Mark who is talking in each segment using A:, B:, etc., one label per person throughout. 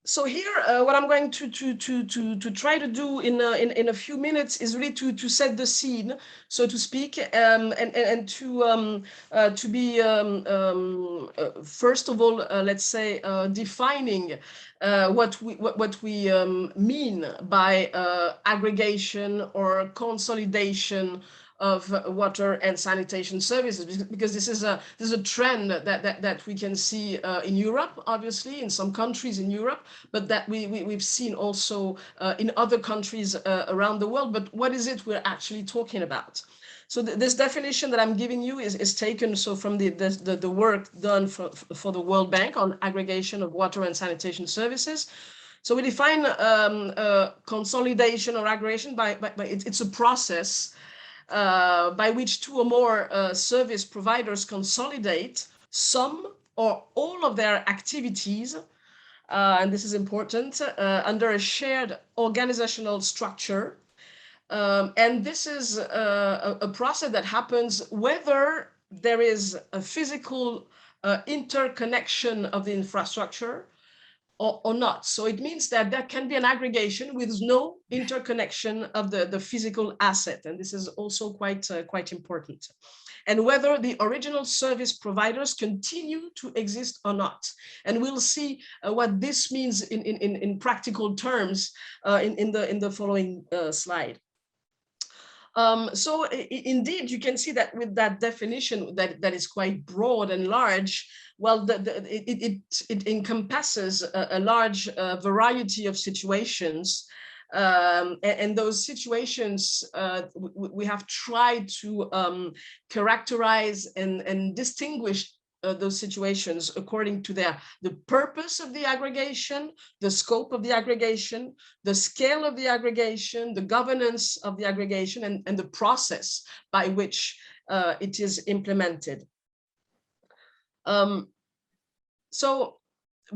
A: So here, what I'm going to try to do in a few minutes is really to set the scene, so to speak, and to be first of all, let's say, defining what we mean by aggregation or consolidation of water and sanitation services, because this is a trend that we can see in Europe, obviously in some countries in Europe, but that we've seen also in other countries around the world. But what is it we're actually talking about? So this definition that I'm giving you is taken from the work done for the World Bank on aggregation of water and sanitation services. So we define consolidation or aggregation by it's a process by which two or more service providers consolidate some or all of their activities, and this is important, under a shared organizational structure. And this is a process that happens whether there is a physical interconnection of the infrastructure or not. So it means that there can be an aggregation with no interconnection of the physical asset. And this is also quite important. And whether the original service providers continue to exist or not. And we'll see what this means in practical terms in the following slide. So indeed, you can see that with that definition that is quite broad and large, well, it encompasses a large variety of situations. And those situations we have tried to characterize and distinguish those situations according to the purpose of the aggregation, the scope of the aggregation, the scale of the aggregation, the governance of the aggregation, and the process by which it is implemented. So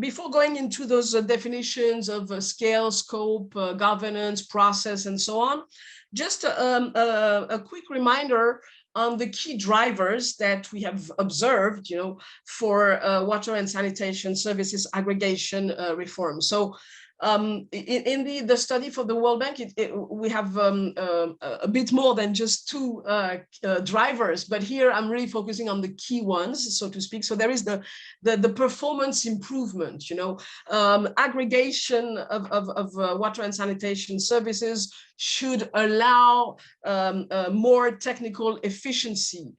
A: before going into those definitions of scale, scope, governance, process, and so on, just a quick reminder on the key drivers that we have observed, for water and sanitation services aggregation reform. So in the study for the World Bank, we have a bit more than just two drivers, but here I'm really focusing on the key ones, so to speak. So there is the performance improvement, aggregation of water and sanitation services should allow more technical efficiency,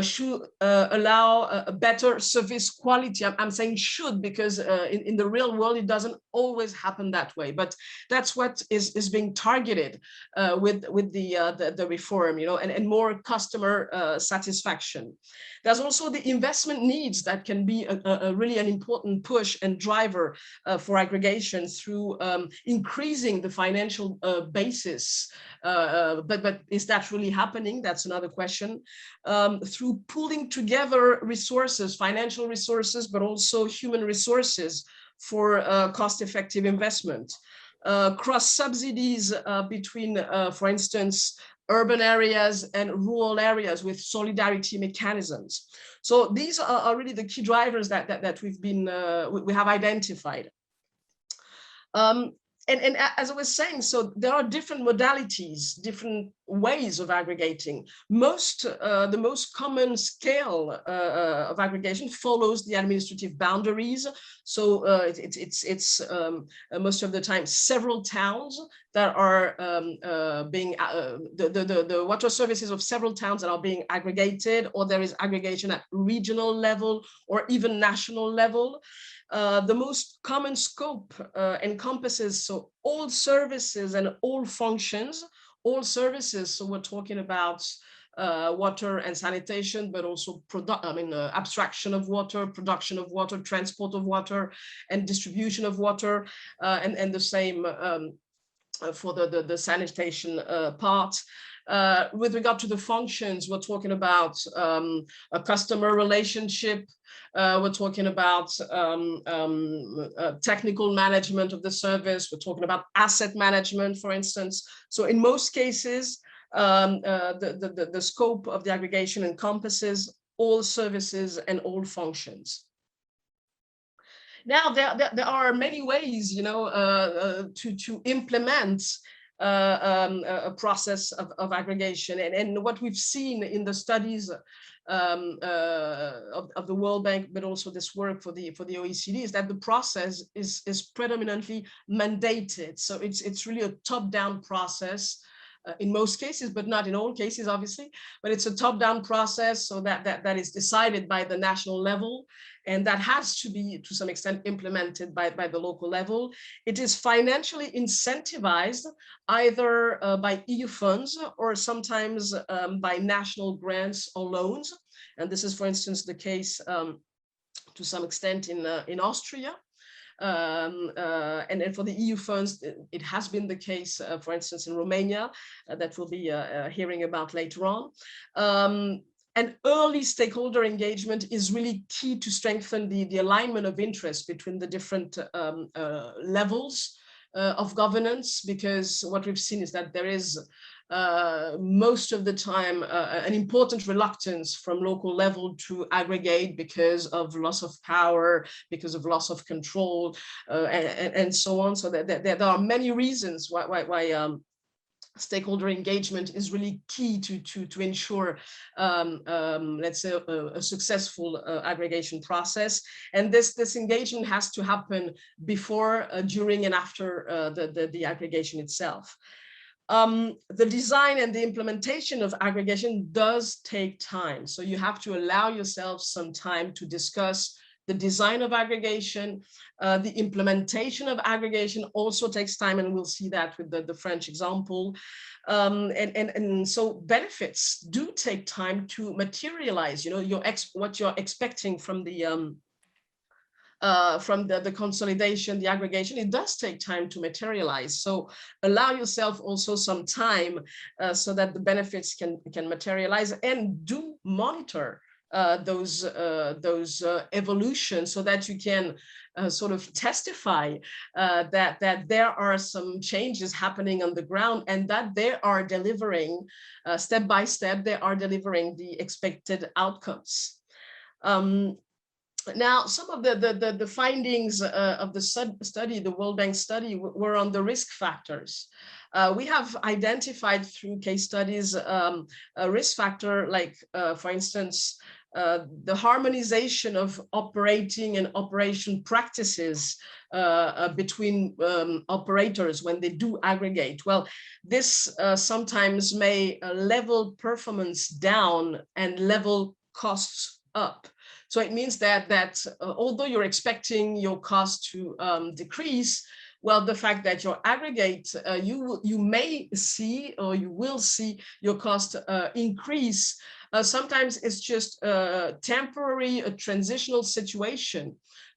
A: should allow a better service quality. I'm saying should because in the real world, it doesn't always happen that way, but that's what is being targeted with the reform, and more customer satisfaction. There's also the investment needs that can be really an important push and driver for aggregation through increasing the financial basis. But is that really happening? That's another question. Through pooling together resources, financial resources, but also human resources for cost-effective investment. Cross subsidies between, for instance, urban areas and rural areas with solidarity mechanisms. So these are really the key drivers that we have identified. And as I was saying, so there are different modalities, different ways of aggregating. The most common scale of aggregation follows the administrative boundaries. So it's most of the time several towns that are being the water services of several towns that are being aggregated, or there is aggregation at regional level or even national level. The most common scope encompasses all services and all functions, all services. So we're talking about water and sanitation, but also abstraction of water, production of water, transport of water, and distribution of water, and the same for the sanitation part. With regard to the functions, we're talking about a customer relationship. We're talking about technical management of the service. We're talking about asset management, for instance. So in most cases, the scope of the aggregation encompasses all services and all functions. Now, there are many ways, to implement a process of aggregation. And what we've seen in the studies of the World Bank, but also this work for the OECD, is that the process is predominantly mandated. So it's really a top-down process in most cases, but not in all cases, obviously. But it's a top-down process, so that is decided by the national level, and that has to be, to some extent, implemented by the local level. It is financially incentivized either by EU funds or sometimes by national grants or loans. And this is, for instance, the case to some extent in Austria. And then for the EU funds, it has been the case, for instance, in Romania, that we'll be hearing about later on. And early stakeholder engagement is really key to strengthen the alignment of interest between the different levels of governance, because what we've seen is that there is most of the time an important reluctance from local level to aggregate because of loss of power, because of loss of control, and so on. So there are many reasons why stakeholder engagement is really key to ensure, let's say, a successful aggregation process. And this engagement has to happen before, during, and after the aggregation itself. The design and the implementation of aggregation does take time. So you have to allow yourself some time to discuss the design of aggregation. The implementation of aggregation also takes time, and we'll see that with the French example. And so benefits do take time to materialize. What you're expecting from the consolidation, the aggregation, it does take time to materialize. So allow yourself also some time so that the benefits can materialize, and do monitor those evolutions, so that you can sort of testify that there are some changes happening on the ground, and that they are delivering step by step, they are delivering the expected outcomes. Now, some of the findings of the study, the World Bank study, were on the risk factors. We have identified through case studies a risk factor like, for instance, the harmonization of operating and operation practices between operators when they do aggregate. Well, this sometimes may level performance down and level costs up. So it means that although you're expecting your cost to decrease, well, the fact that your aggregate, you may see, or you will see your cost increase. Sometimes it's just temporary, a transitional situation,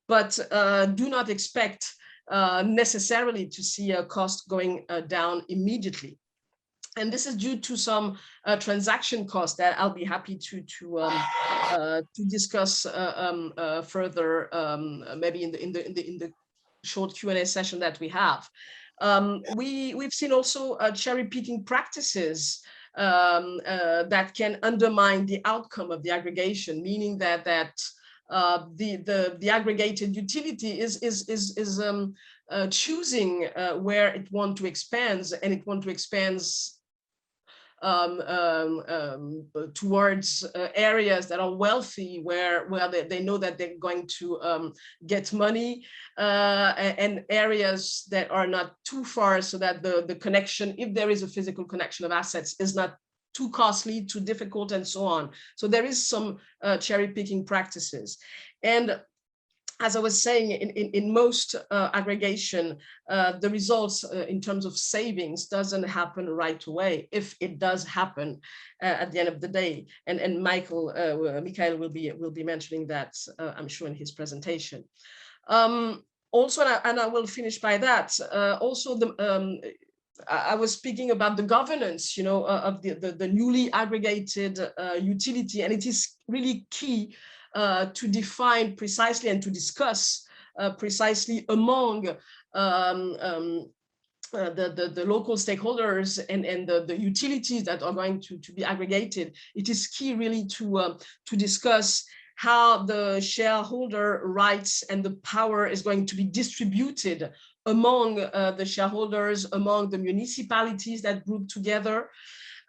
A: but do not expect necessarily to see a cost going down immediately. And this is due to some transaction costs that I'll be happy to discuss further, maybe in the short Q&A session that we have. We've seen also cherry picking practices that can undermine the outcome of the aggregation, meaning that the aggregated utility is choosing where it wants to expand, and it wants to expand towards areas that are wealthy, where they know that they're going to get money, and areas that are not too far, so that the connection, if there is a physical connection of assets, is not too costly, too difficult, and so on. So there is some cherry picking practices. And as I was saying, in most aggregation, the results in terms of savings doesn't happen right away, if it does happen at the end of the day. And Michael will be mentioning that, I'm sure, in his presentation. Also, and I will finish by that. Also, I was speaking about the governance, of the newly aggregated utility, and it is really key to define precisely and to discuss precisely among the local stakeholders and the utilities that are going to be aggregated. It is key really to discuss how the shareholder rights and the power is going to be distributed among the shareholders, among the municipalities that group together,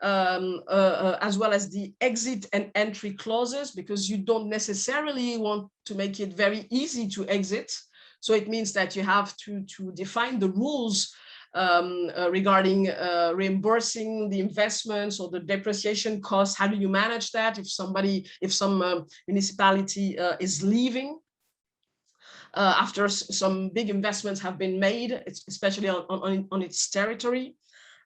A: as well as the exit and entry clauses, because you don't necessarily want to make it very easy to exit. So it means that you have to define the rules regarding reimbursing the investments or the depreciation costs. How do you manage that if some municipality is leaving after some big investments have been made, especially on its territory?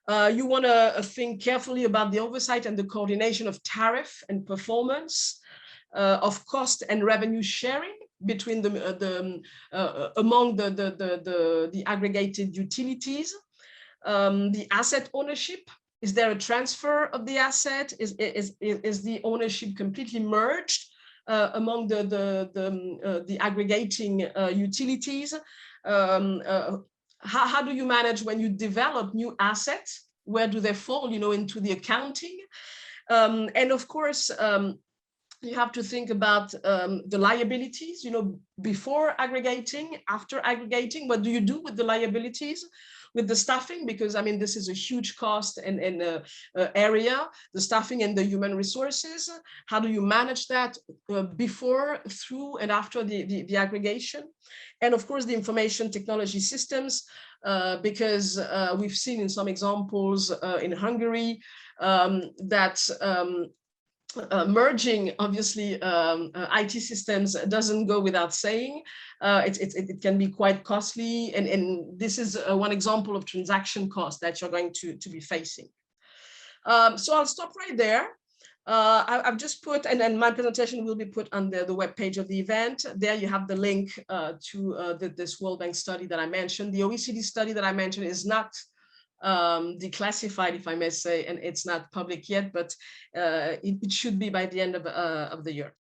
A: You want to think carefully about the oversight and the coordination of tariff and performance, of cost and revenue sharing between among the aggregated utilities, the asset ownership. Is there a transfer of the asset? Is the ownership completely merged among the aggregating utilities? How do you manage when you develop new assets? Where do they fall, into the accounting? And of course, you have to think about the liabilities, before aggregating, after aggregating. What do you do with the liabilities, with the staffing? Because, I mean, this is a huge cost and area, the staffing and the human resources. How do you manage that before, through, and after the aggregation? And of course, the information technology systems, because we've seen in some examples in Hungary that merging, obviously, IT systems doesn't go without saying. It can be quite costly, and this is one example of transaction cost that you're going to be facing. So I'll stop right there. I've just put, and then my presentation will be put on the web page of the event. There you have the link to this World Bank study that I mentioned. The OECD study that I mentioned is not declassified, if I may say, and it's not public yet, but it should be by the end of the year.